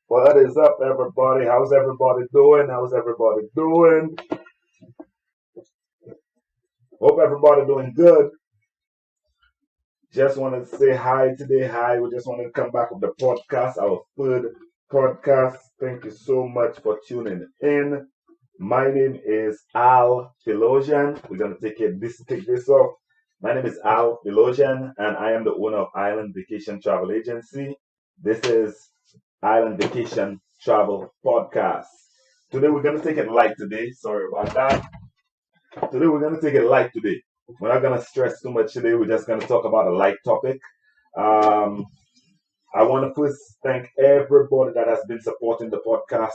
What is up, everybody? How's everybody doing? How's everybody doing? Hope everybody doing good. Just wanted to say hi today. Hi, we just wanted to come back with the podcast, our third podcast. Thank you so much for tuning in. My name is Al Philosian. We're gonna take this off. My name is Al Philosian, and I am the owner of Island Vacation Travel Agency. This is Island Vacation Travel Podcast. Today we're gonna take it light today. Sorry about that. Today we're gonna take it light today. We're not gonna stress too much today. We're just gonna talk about a light topic. Um, I want to first thank everybody that has been supporting the podcast.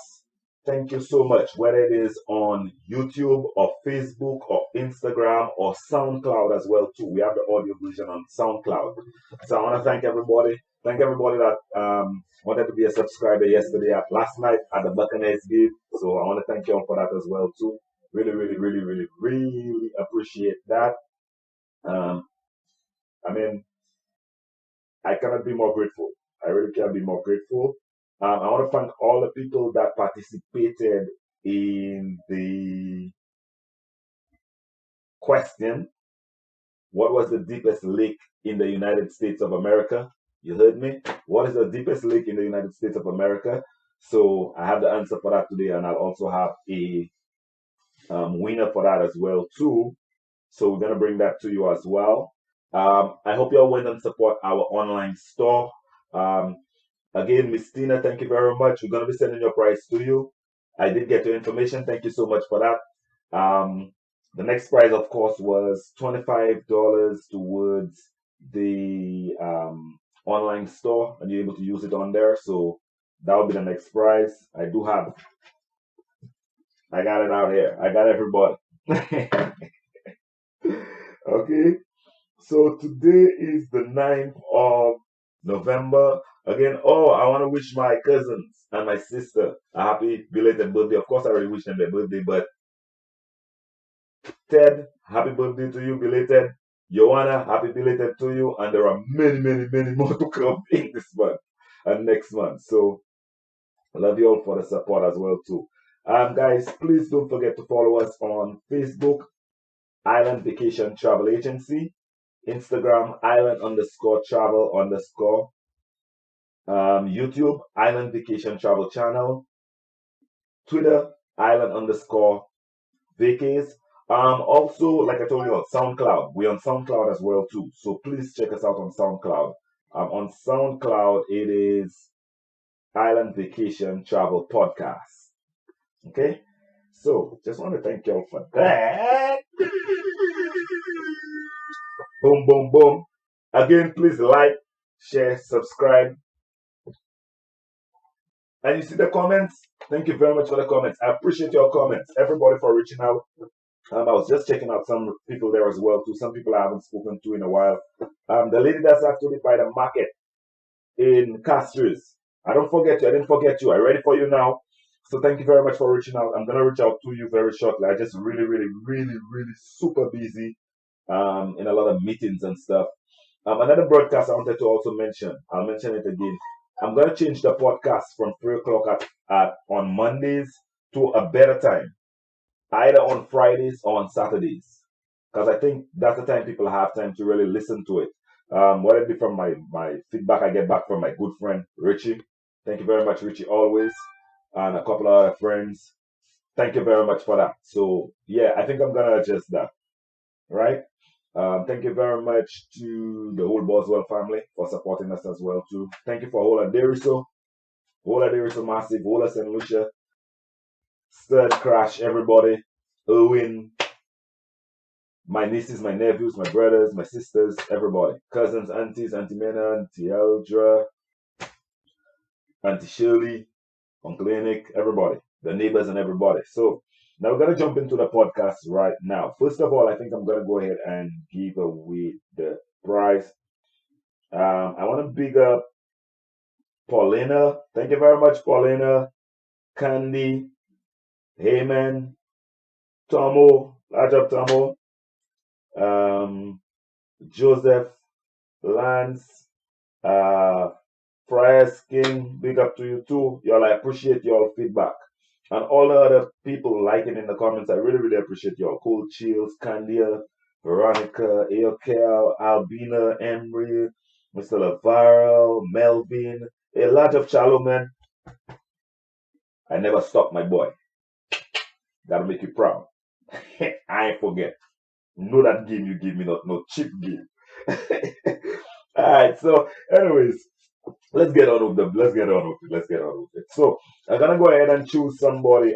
Thank you so much, whether it is on YouTube or Facebook or Instagram or SoundCloud as well too. We have the audio version on SoundCloud. So I want to thank everybody. Thank everybody that wanted to be a subscriber last night at the Buccaneers game. So I want to thank you all for that as well too. Really, really, really, really, really appreciate that. Um, I mean, I cannot be more grateful. I really can't be more grateful. I want to thank all the people that participated in the question. What was the deepest lake in the United States of America? You heard me? What is the deepest lake in the United States of America? So I have the answer for that today, and I'll also have a winner for that as well too. So we're gonna bring that to you as well. I hope you all went and support our online store. Um, Again, Miss Tina, thank you very much. We're going to be sending your prize to you. I did get your information. Thank you so much for that. The next prize, of course, was $25 towards the online store, and you're able to use it on there. So that will be the next prize. I got it out here. I got everybody. Okay. So today is the 9th of November. Again, I want to wish my cousins and my sister a happy belated birthday. Of course, I already wish them their birthday, but Ted, happy birthday to you, belated. Joanna, happy belated to you. And there are many, many, many more to come in this month and next month. So I love you all for the support as well too. Guys, please don't forget to follow us on Facebook, Island Vacation Travel Agency. Instagram, island underscore travel underscore. YouTube, Island Vacation Travel Channel. Twitter, island underscore vacays. Also, like I told you on SoundCloud, we're on SoundCloud as well too. So please check us out on SoundCloud. On SoundCloud, it is Island Vacation Travel Podcast. Okay? So just want to thank you all for that. Boom, boom, boom. Again, please like, share, subscribe. And you see the comments? Thank you very much for the comments. I appreciate your comments. Everybody for reaching out. I was just checking out some people there as well too. Some people I haven't spoken to in a while. The lady that's actually by the market in Castries. I don't forget you. I didn't forget you. I'm ready for you now. So thank you very much for reaching out. I'm gonna reach out to you very shortly. I just really, really, really, really super busy in a lot of meetings and stuff. Another broadcast I wanted to also mention. I'll mention it again. I'm gonna change the podcast from 3 o'clock on Mondays to a better time, either on Fridays or on Saturdays, because I think that's the time people have time to really listen to it. Whether it be from my feedback I get back from my good friend Richie. Thank you very much, Richie, always, and a couple of other friends. Thank you very much for that. So yeah, I think I'm gonna adjust that. Right? Thank you very much to the whole Boswell family for supporting us as well too. Thank you for Hola Deriso Massive, Hola St. Lucia, Stud Crash, everybody, Owen, my nieces, my nephews, my brothers, my sisters, everybody, cousins, aunties, Auntie Mena, Auntie Eldra, Auntie Shirley, Uncle Enoch, everybody, the neighbors and everybody. So now we're going to jump into the podcast right now. First of all, I think I'm going to go ahead and give away the prize. I want to big up Paulina. Thank you very much, Paulina, Candy, Heyman, Tomo, large up Tomo, Joseph, Lance, Fries King, big up to you too. Y'all, I appreciate y'all feedback. And all the other people liking in the comments, I really, really appreciate y'all. Cool Chills, Candia, Veronica, Aokel, Albina, Emery, Mr. Lavarel, Melvin, a lot of shallow men. I never stop, my boy. That'll make you proud. I ain't forget. Know that game you give me, not no cheap game. Alright, so anyways, let's get on with it. So I'm gonna go ahead and choose somebody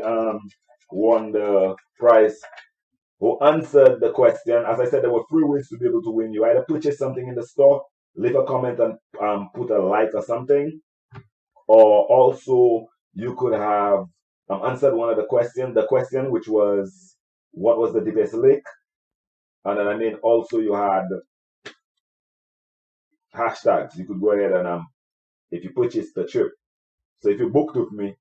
won the prize who answered the question. As I said, there were 3 ways to be able to win. You either purchase something in the store, leave a comment and put a like or something, or also you could have answered one of the questions. The question which was, what was the deepest lake? And then also you had hashtags. You could go ahead and if you purchase the trip. So if you booked with me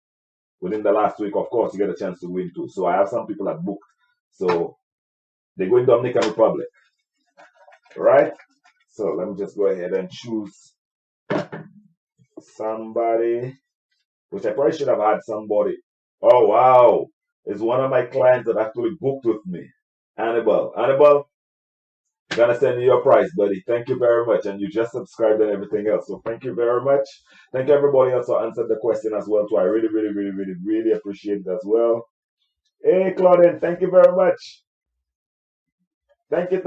within the last week, of course you get a chance to win too. So I have some people that booked. So they go in Dominican Republic. Right? So let me just go ahead and choose somebody, which I probably should have had somebody. Oh wow. It's one of my clients that actually booked with me. Annabelle, gonna send you your prize, buddy. Thank you very much. And you just subscribed and everything else. So thank you very much. Thank you everybody else who answered the question as well too. I really, really, really, really, really appreciate it as well. Hey Claudine, thank you very much. Thank you.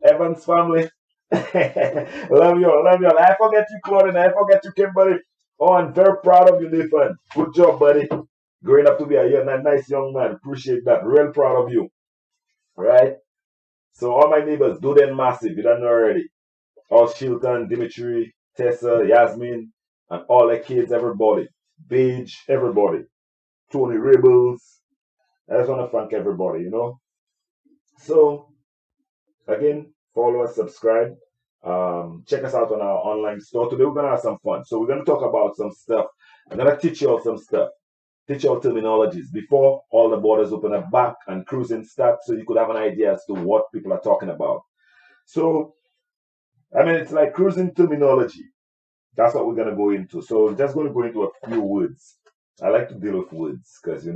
Evans family. Love you all. I forget you, Claudine. I forget you, Kimberly. Oh, I'm very proud of you, Nathan. Good job, buddy. Growing up to be a nice young man. Appreciate that. Real proud of you. Right? So all my neighbors, do them massive. You don't know already. All Shilton, Dimitri, Tessa, Yasmin, and all the kids, everybody. Beige, everybody. Tony Rebels. I just want to thank everybody, you know. So, again, follow us, subscribe. Check us out on our online store. Today we're going to have some fun. So we're going to talk about some stuff. I'm going to teach you all some stuff. Teach you all terminologies before all the borders open up back and cruising starts, so you could have an idea as to what people are talking about. So, it's like cruising terminology. That's what we're going to go into. So we're just going to go into a few words. I like to deal with words because,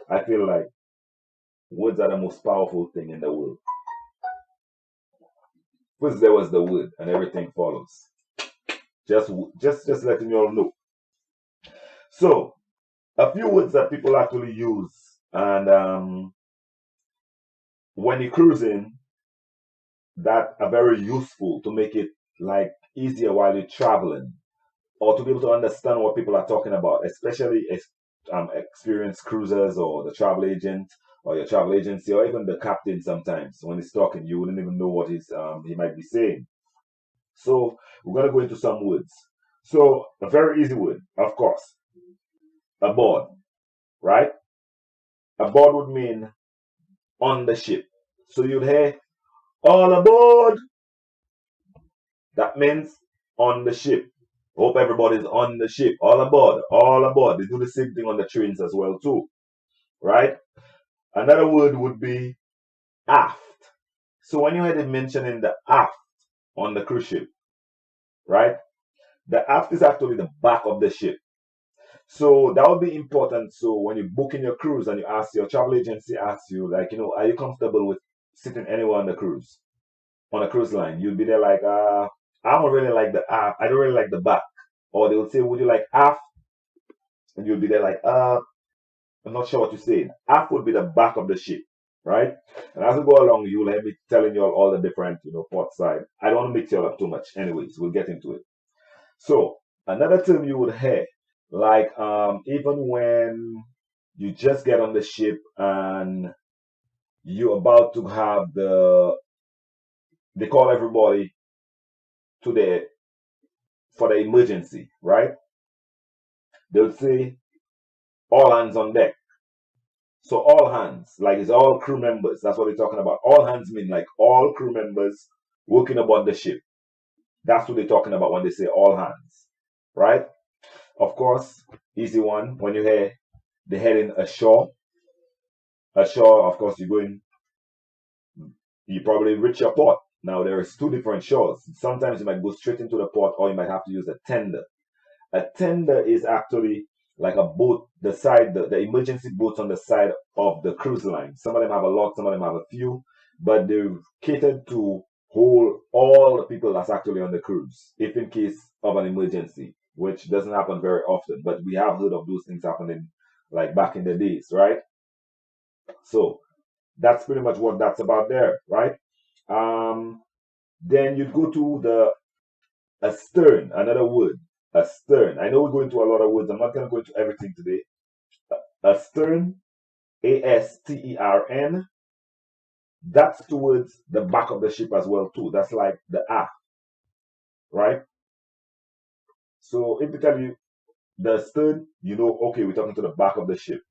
I feel like words are the most powerful thing in the world. First there was the word and everything follows. Just letting you all know. So, a few words that people actually use, and when you're cruising, that are very useful to make it like easier while you're traveling, or to be able to understand what people are talking about, especially experienced cruisers or the travel agent or your travel agency or even the captain. Sometimes when he's talking, you wouldn't even know what he might be saying. So we're going to go into some words. So a very easy word, of course, aboard, right? Aboard would mean on the ship. So you'd hear all aboard. That means on the ship. Hope everybody's on the ship. All aboard, all aboard. They do the same thing on the trains as well too, right? Another word would be aft. So when you hear them mentioning the aft on the cruise ship, right? The aft is actually the back of the ship. So that would be important. So when you book in your cruise and you ask your travel agency, asks you like, are you comfortable with sitting anywhere on the cruise, on a cruise line? You'll be there like, I don't really like the aft. I don't really like the back. Or they will say, would you like aft? And you'll be there like, I'm not sure what you're saying. Aft would be the back of the ship, right? And as we go along, you'll hear me telling you all the different, port side. I don't want to mix you up too much. Anyways, we'll get into it. So another term you would hear, like even when you just get on the ship and you're about to have they call everybody for the emergency, right? They'll say all hands on deck. So all hands, like it's all crew members. That's what they're talking about. All hands mean like all crew members working aboard the ship. That's what they're talking about when they say all hands, right? Of course, easy one. When you hear they're heading ashore, of course, you probably reach your port. Now there's two different shores. Sometimes you might go straight into the port, or you might have to use a tender. A tender is actually like a boat, the emergency boats on the side of the cruise line. Some of them have a lot, some of them have a few, but they're catered to hold all the people that's actually on the cruise, if in case of an emergency, which doesn't happen very often, but we have heard of those things happening like back in the days, right? So that's pretty much what that's about there, right? Um, then you go to the astern, another word, astern. I know we're going to a lot of words. I'm not going to go into everything today. Astern, ASTERN, that's towards the back of the ship as well too. That's like the aft, right? So if they tell you the stern, you know, okay, we're talking to the back of the ship.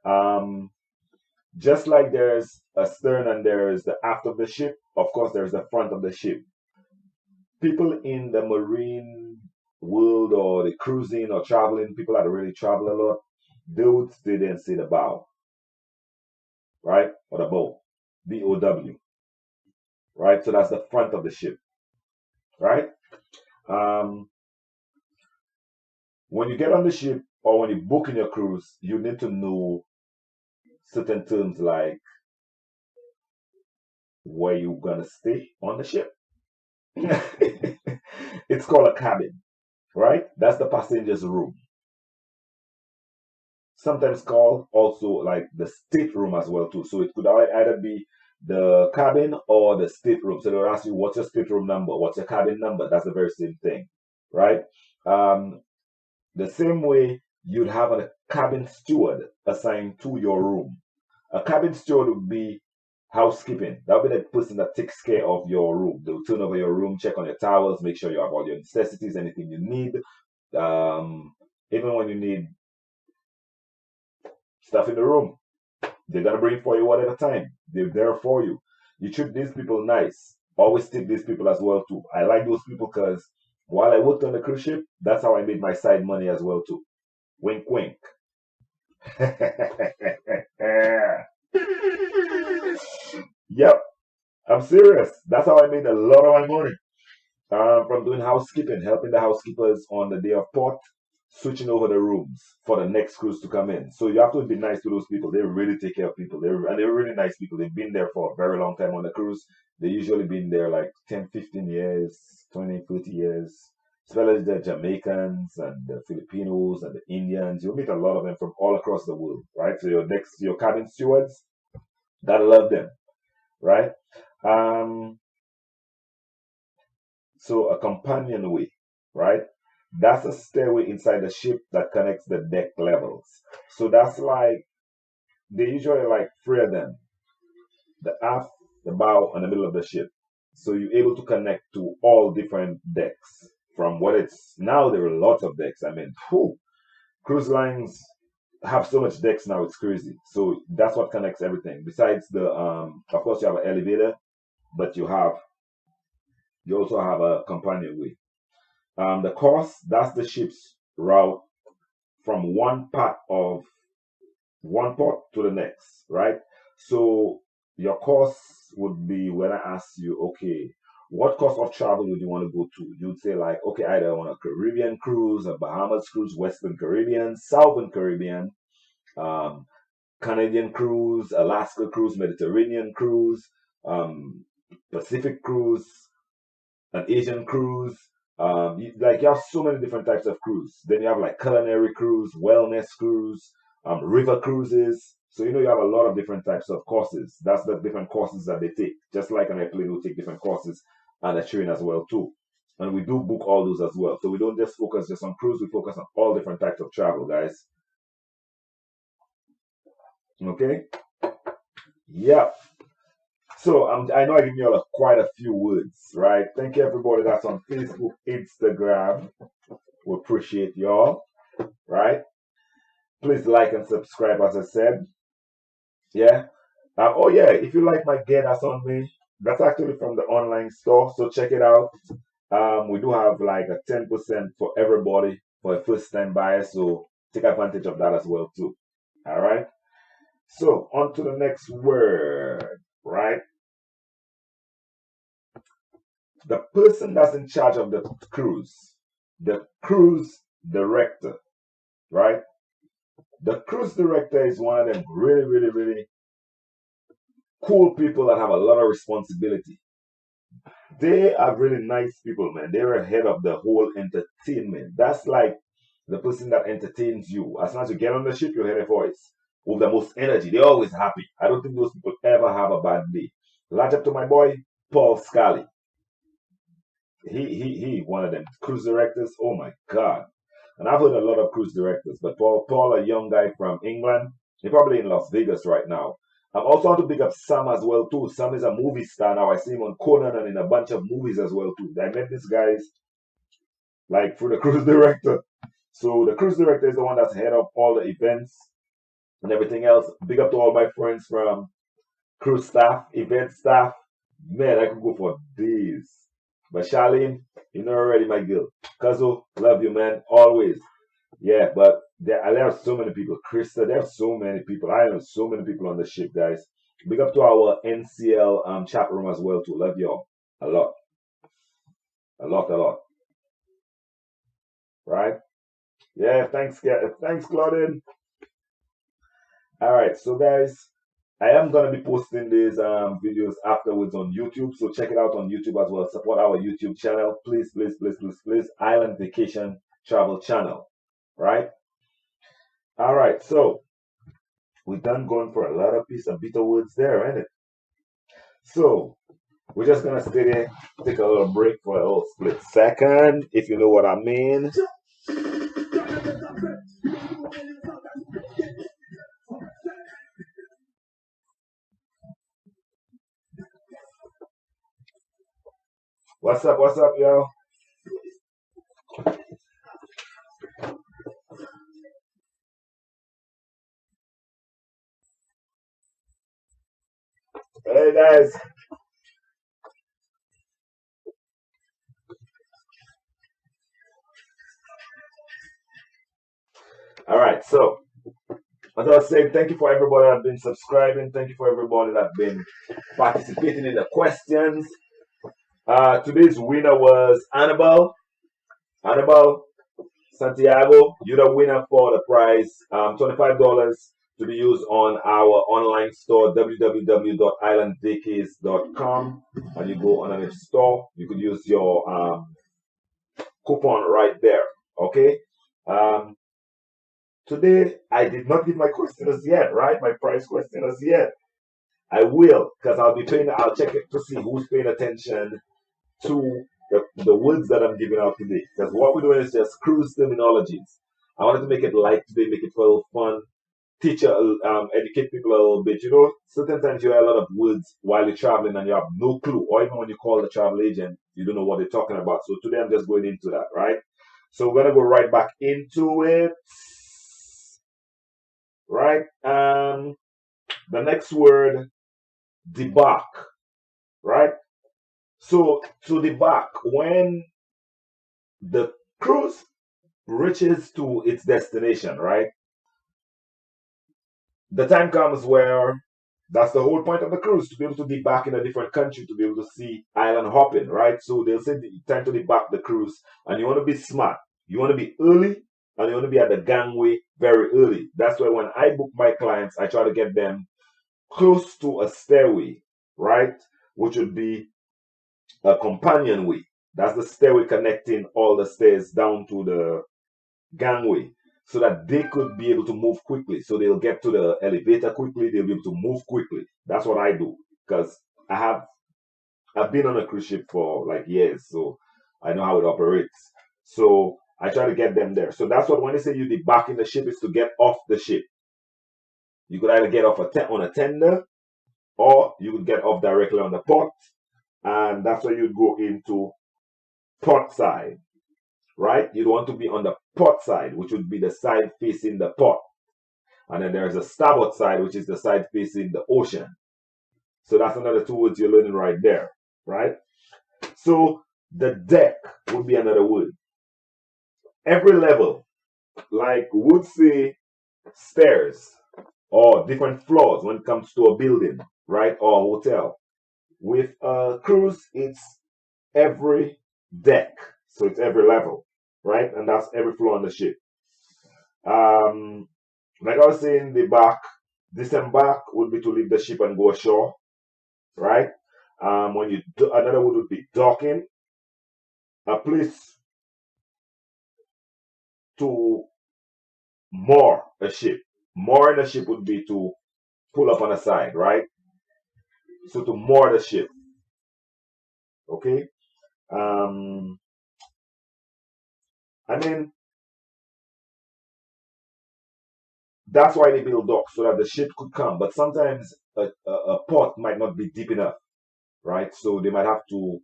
Um, just like there's a stern and there's the aft of the ship, of course, there's the front of the ship. People in the marine world or the cruising or traveling, people that really travel a lot, they would stay there and say the bow, right? Or the bow, BOW, right? So that's the front of the ship, right? Um, when you get on the ship or when you book in your cruise, you need to know certain terms like where you're gonna stay on the ship. It's called a cabin, right? That's the passenger's room. Sometimes called also like the stateroom as well too. So it could either be the cabin or the stateroom. So they'll ask you, what's your stateroom number? What's your cabin number? That's the very same thing, right? The same way you'd have a cabin steward assigned to your room. A cabin steward would be housekeeping. That would be the person that takes care of your room. They'll turn over your room, check on your towels, make sure you have all your necessities, anything you need. Um, Even when you need stuff in the room, they're gonna bring it for you whatever time. They're there for you. You treat these people nice. Always tip these people as well too. I like those people because while I worked on the cruise ship, that's how I made my side money as well too. Wink, wink. Yep, I'm serious. That's how I made a lot of my money. From doing housekeeping, helping the housekeepers on the day of port, switching over the rooms for the next cruise to come in. So you have to be nice to those people. They really take care of people. They're really nice people. They've been there for a very long time on the cruise. They usually been there like 10, 15 years, 20, 30 years. Especially the Jamaicans and the Filipinos and the Indians. You'll meet a lot of them from all across the world, right? So your cabin stewards, gotta love them, right? Um, so a companionway, right? That's a stairway inside the ship that connects the deck levels. So that's like they usually like three of them: the aft, the bow, and the middle of the ship. So you're able to connect to all different decks. From what it's now, there are lots of decks. I mean, whew, cruise lines have so much decks now; it's crazy. So that's what connects everything. Besides of course, you have an elevator, but you also have a companionway. The course, that's the ship's route from one port to the next, right? So your course would be when I ask you, okay, what course of travel would you want to go to? You'd say like, okay, either I want a Caribbean cruise, a Bahamas cruise, Western Caribbean, Southern Caribbean, um, Canadian cruise, Alaska cruise, Mediterranean cruise, um, Pacific cruise, an Asian cruise. You have so many different types of cruise. Then you have like culinary cruise, wellness cruise, river cruises. So you have a lot of different types of courses. That's the different courses that they take. Just like an airplane will take different courses and a train as well too. And we do book all those as well. So we don't just focus just on cruise. We focus on all different types of travel, guys. Okay. Yeah. So I know I give you all quite a few words, right? Thank you everybody that's on Facebook, Instagram. We appreciate y'all, right? Please like and subscribe, as I said. Yeah. Oh yeah, if you like my gear that's on me, that's actually from the online store. So check it out. We do have like a 10% for everybody for a first time buyer. So take advantage of that as well too. All right. So on to the next word, right? the person that's in charge of the cruise director, right? The cruise director is one of them really, really, really cool people that have a lot of responsibility. They are really nice people, man. They're ahead of the whole entertainment. That's like the person that entertains you. As soon as you get on the ship, you hear their voice with the most energy. They're always happy. I don't think those people ever have a bad day. Large up to my boy, Paul Scally. He, one of them cruise directors. Oh my God. And I've heard a lot of cruise directors, but Paul, a young guy from England, he's probably in Las Vegas right now. I'm also want to big up Sam as well too. Sam is a movie star now. I see him on Conan and in a bunch of movies as well too. I met these guys like through the cruise director. So the cruise director is the one that's head of all the events and everything else. Big up to all my friends from cruise staff, event staff. Man, I could go for days. But Charlene, you know already, my girl. Kazo, love you, man, always. Yeah, but there are so many people. Krista, there are so many people. I know so many people on the ship, guys. Big up to our NCL chat room as well, too. Love y'all a lot. A lot, a lot. Right? Yeah, thanks, Claudine. All right, so guys, I am gonna be posting these videos afterwards on YouTube, so check it out on YouTube as well. Support our YouTube channel, please, please, please, please, please. Island Vacation Travel Channel, right? All right, so we're done going for a lot of piece of bitter words there, ain't it? So we're just gonna stay there, take a little break for a little split second, if you know what I mean. What's up, y'all? Hey guys. All right, so as I was saying, thank you for everybody that's been subscribing. Thank you for everybody that's been participating in the questions. Today's winner was Annabelle. Annabelle Santiago, you're the winner for the prize. $25 to be used on our online store, www.islandvacays.com. And you go on an store, you could use your coupon right there. Okay. Um, Today, I did not give my questioners yet, right? My prize questioners yet. I will, because I'll check it to see who's paying attention to the words that I'm giving out today. Because what we're doing is just cruise terminologies. I wanted to make it light today, make it feel fun, teach, educate people a little bit. You know, certain times you hear a lot of words while you're traveling and you have no clue, or even when you call the travel agent, you don't know what they're talking about. So today I'm just going into that, right? So we're gonna go right back into it, right? The next word, debark, right? So to debark, when the cruise reaches to its destination, right? The time comes where that's the whole point of the cruise, to be able to be back in a different country, to be able to see island hopping, right? So they'll say time to debark the cruise, and you want to be smart. You want to be early, and you want to be at the gangway very early. That's why when I book my clients, I try to get them close to a stairway, right? Which would be a companionway. That's the stairway connecting all the stairs down to the gangway, so that they could be able to move quickly. So they'll get to the elevator quickly, they'll be able to move quickly. That's what I do, because I've been on a cruise ship for like years, so I know how it operates. So I try to get them there. So that's what, when they say you debark in the ship, is to get off the ship. You could either get off on a tender, or you could get off directly on the port, and that's where you'd go into port side, right? You'd want to be on the port side, which would be the side facing the port. And then there's a starboard side, which is the side facing the ocean. So that's another two words you're learning right there, right? So the deck would be another word. Every level, like would say stairs or different floors when it comes to a building, right? Or a hotel. With a cruise, it's every deck. So it's every level, right? And that's every floor on the ship. Um, like I was saying, disembark would be to leave the ship and go ashore, right? When you do, another word would be docking, a place to moor a ship. Mooring a ship would be to pull up on a side, right? So to moor the ship, okay? Um, I mean, that's why they build docks so that the ship could come. But sometimes a port might not be deep enough, right? So they might have to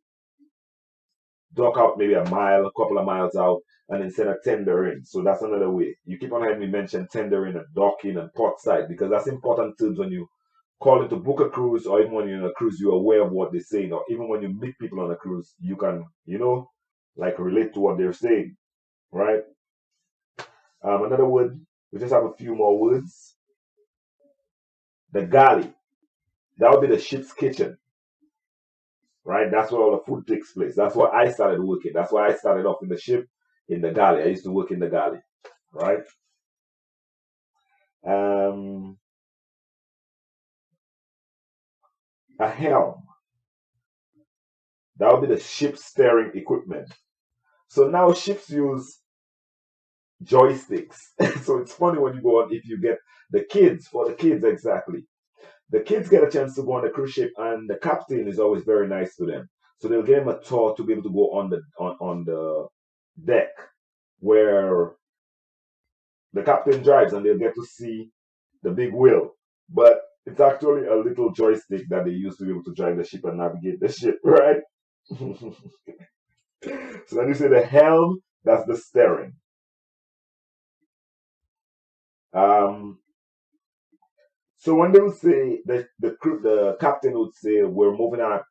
dock out maybe a mile, a couple of miles out, and then send a tender in. So that's another way. You keep on hearing me mention tendering and docking and port side because that's important terms when you call it to book a cruise or even when you're on a cruise, you're aware of what they're saying. Or even when you meet people on a cruise, you can, like relate to what they're saying, right? Another word, we just have a few more words. The galley, that would be the ship's kitchen, right? That's where all the food takes place. That's where I started working. That's why I started off in the ship, in the galley. I used to work in the galley, right? Um, a helm, that would be the ship's steering equipment. So now ships use joysticks. So it's funny when you go on, if you get for the kids exactly. The kids get a chance to go on the cruise ship, and the captain is always very nice to them. So they'll give them a tour to be able to go on the deck where the captain drives, and they'll get to see the big wheel. But it's actually a little joystick that they use to be able to drive the ship and navigate the ship, right? So when you say the helm, that's the steering. Um, so when they would say the captain would say we're moving at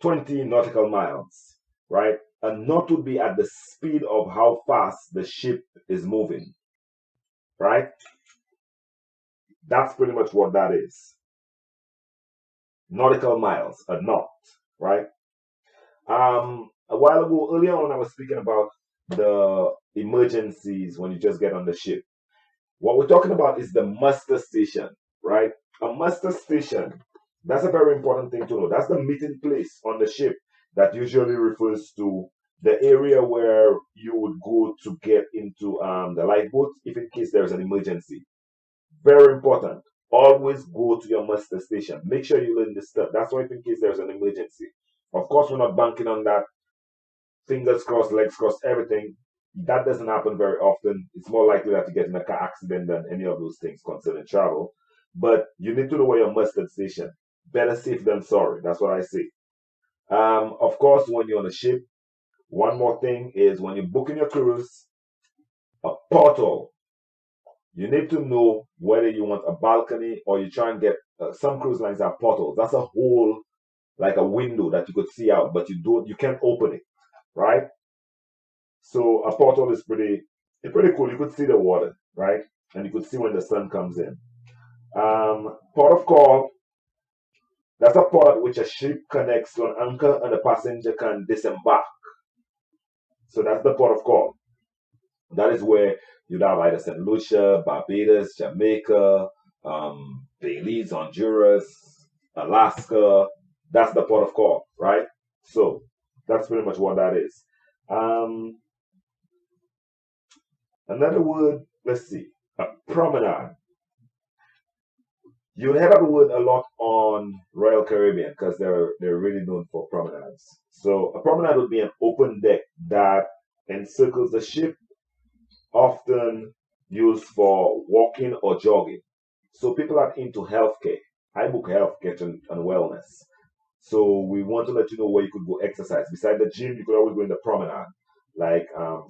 20 nautical miles, right? A knot would be at the speed of how fast the ship is moving, right? That's pretty much what that is. Nautical miles, a knot, right? A while ago, earlier on, I was speaking about the emergencies when you just get on the ship. What we're talking about is the muster station, right? A muster station, that's a very important thing to know. That's the meeting place on the ship that usually refers to the area where you would go to get into the lifeboat if in case there's an emergency. Very important. Always go to your muster station. Make sure you learn this stuff. That's why if in case there's an emergency. Of course, we're not banking on that. Fingers crossed, legs crossed, everything. That doesn't happen very often. It's more likely that you get in a car accident than any of those things concerning travel. But you need to know where your mustard station. Better safe than sorry. That's what I say. Of course, when you're on a ship, one more thing is when you're booking your cruise, a portal. You need to know whether you want a balcony or you try and get some cruise lines have portals. That's a whole like a window that you could see out, but you can't open it, right? So a portal is pretty cool. You could see the water, right? And you could see when the sun comes in. Port of call, that's a port at which a ship connects to an anchor and the passenger can disembark. So that's the port of call. That is where you'd have either St. Lucia, Barbados, Jamaica, Belize, Honduras, Alaska. That's the port of call, right? So that's pretty much what that is. Um, Another word, let's see, a promenade. You'll hear that word a lot on Royal Caribbean because they're really known for promenades. So a promenade would be an open deck that encircles the ship, often used for walking or jogging. So people are into healthcare. I book healthcare and wellness. So we want to let you know where you could go exercise. Beside the gym, you could always go in the promenade. Like,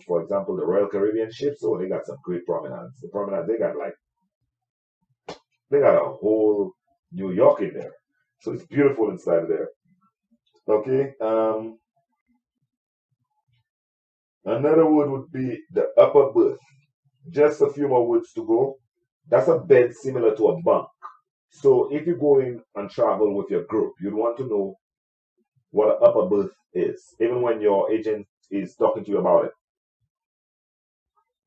for example, the Royal Caribbean ships. Oh, they got some great promenades. The promenade they got a whole New York in there. So it's beautiful inside of there. Okay. Another word would be the upper berth. Just a few more words to go. That's a bed similar to a bunk. So if you go in and travel with your group, you'd want to know what an upper berth is, even when your agent is talking to you about it.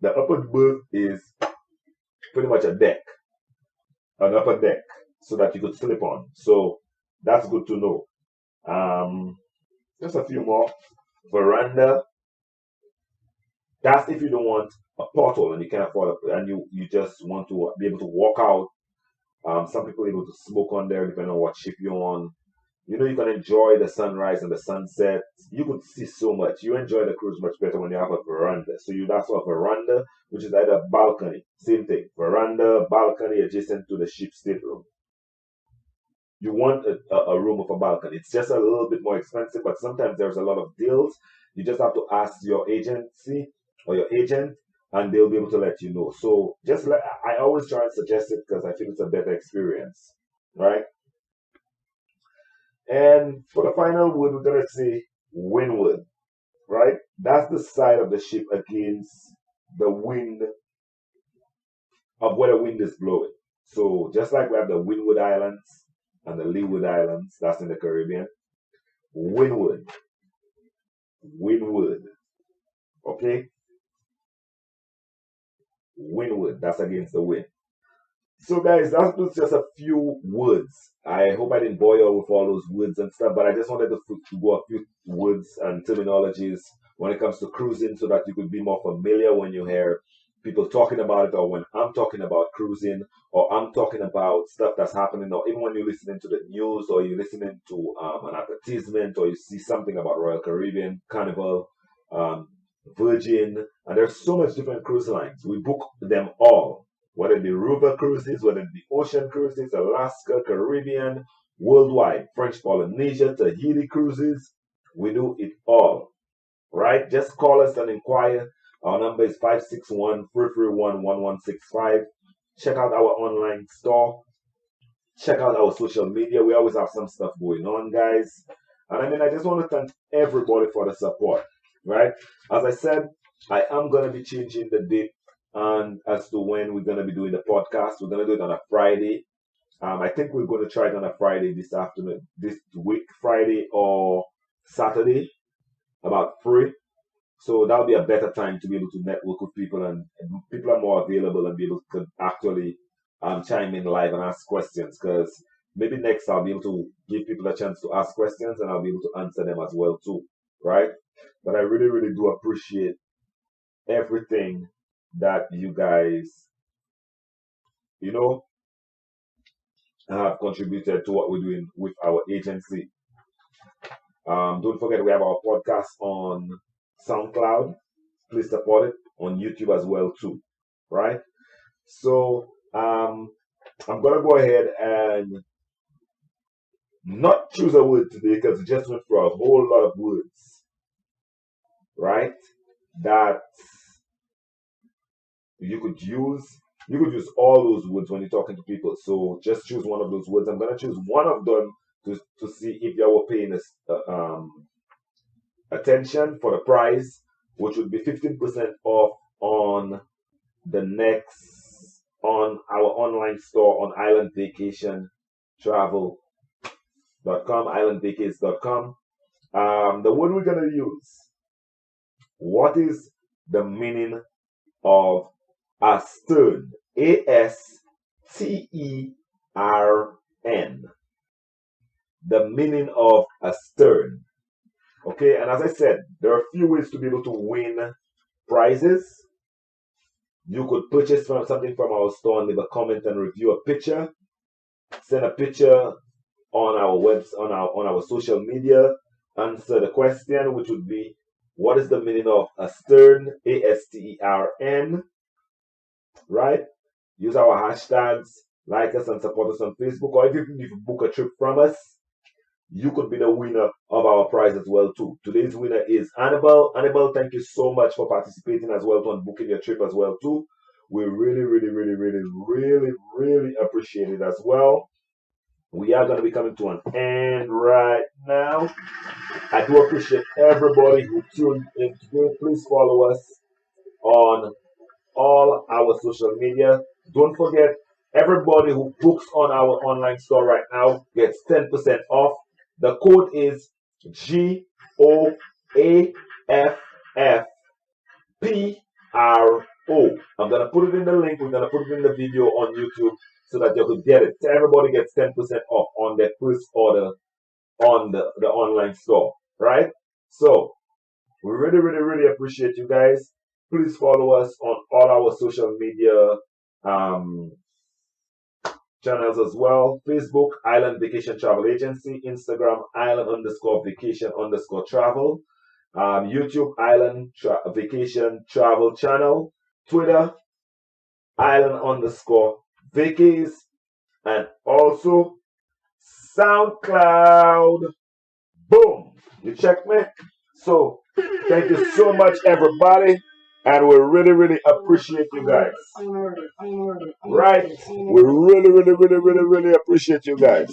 The upper berth is pretty much a deck, an upper deck, so that you could sleep on. So that's good to know. Just a few more. Veranda. That's if you don't want a portal and you can't afford it, and you just want to be able to walk out. Some people are able to smoke on there depending on what ship you're on. You know, you can enjoy the sunrise and the sunset. You could see so much. You enjoy the cruise much better when you have a veranda. So you that's a veranda, which is either a balcony. Same thing. Veranda, balcony adjacent to the ship stateroom. You want a room with a balcony. It's just a little bit more expensive, but sometimes there's a lot of deals. You just have to ask your agency or your agent, and they'll be able to let you know. So I always try and suggest it because I feel it's a better experience, right? And for the final word, we're gonna say windward, right? That's the side of the ship against the wind of where the wind is blowing. So just like we have the Windward Islands and the Leeward Islands, that's in the Caribbean. Windward, windward, okay? Windward, that's against the wind. So guys, that was just a few words. I hope I didn't bore you with all those words and stuff, but I just wanted to go a few words and terminologies when it comes to cruising so that you could be more familiar when you hear people talking about it, or when I'm talking about cruising, or I'm talking about stuff that's happening, or even when you're listening to the news, or you're listening to an advertisement, or you see something about Royal Caribbean, Carnival, Virgin, and there's so much different cruise lines. We book them all, whether it be river cruises, whether it be ocean cruises, Alaska, Caribbean, worldwide, French Polynesia, Tahiti cruises. We do it all, right? Just call us and inquire. Our number is 561-331-1165. Check out our online store. Check out our social media. We always have some stuff going on, guys. And I mean, I just want to thank everybody for the support, right? As I said, I am going to be changing the date and as to when we're going to be doing the podcast. We're going to do it on a Friday. I think we're going to try it on a Friday this afternoon, this week, Friday or Saturday, about 3. So that'll be a better time to be able to network with people, and people are more available and be able to actually chime in live and ask questions. Because maybe next I'll be able to give people a chance to ask questions, and I'll be able to answer them as well too, right? But I really, really do appreciate everything that you guys, have contributed to what we're doing with our agency. Don't forget we have our podcast on SoundCloud. Please support it on YouTube as well too, right? So I'm gonna go ahead and not choose a word today because we just went through a whole lot of words, right? That you could use. You could use all those words when you're talking to people. So just choose one of those words. I'm gonna choose one of them to see if you were paying this attention for the price, which would be 15% off on on our online store on islandvacations.com. The word we're gonna use. What is the meaning of astern? ASTERN. The meaning of astern. Okay, and as I said, there are a few ways to be able to win prizes. You could purchase something from our store and leave a comment and review a picture. Send a picture on our on our social media. Answer the question, which would be, what is the meaning of astern? ASTERN. Right? Use our hashtags, like us and support us on Facebook, or if you book a trip from us, you could be the winner of our prize as well too. Today's winner is Annabelle. Annabelle, thank you so much for participating as well on booking your trip as well too. We really, really, really, really, really, really appreciate it as well. We are going to be coming to an end right now. I do appreciate everybody who tuned in today. Please follow us on all our social media. Don't forget, everybody who books on our online store right now gets 10% off. The code is GOAFFPRO. I'm gonna put it in the link. We're gonna put it in the video on YouTube so that you could get it. So everybody gets 10% off on their first order on the online store, right? So we really, really, really appreciate you guys. Please follow us on all our social media um, channels as well. Facebook, Island Vacation Travel Agency. Instagram, Island underscore vacation underscore travel. YouTube, Island Vacation Travel Channel. Twitter, Island underscore vacays. And also SoundCloud. Boom! You check me? So, thank you so much, everybody. And we really, really appreciate you guys. Right? We really, really, really, really, really appreciate you guys.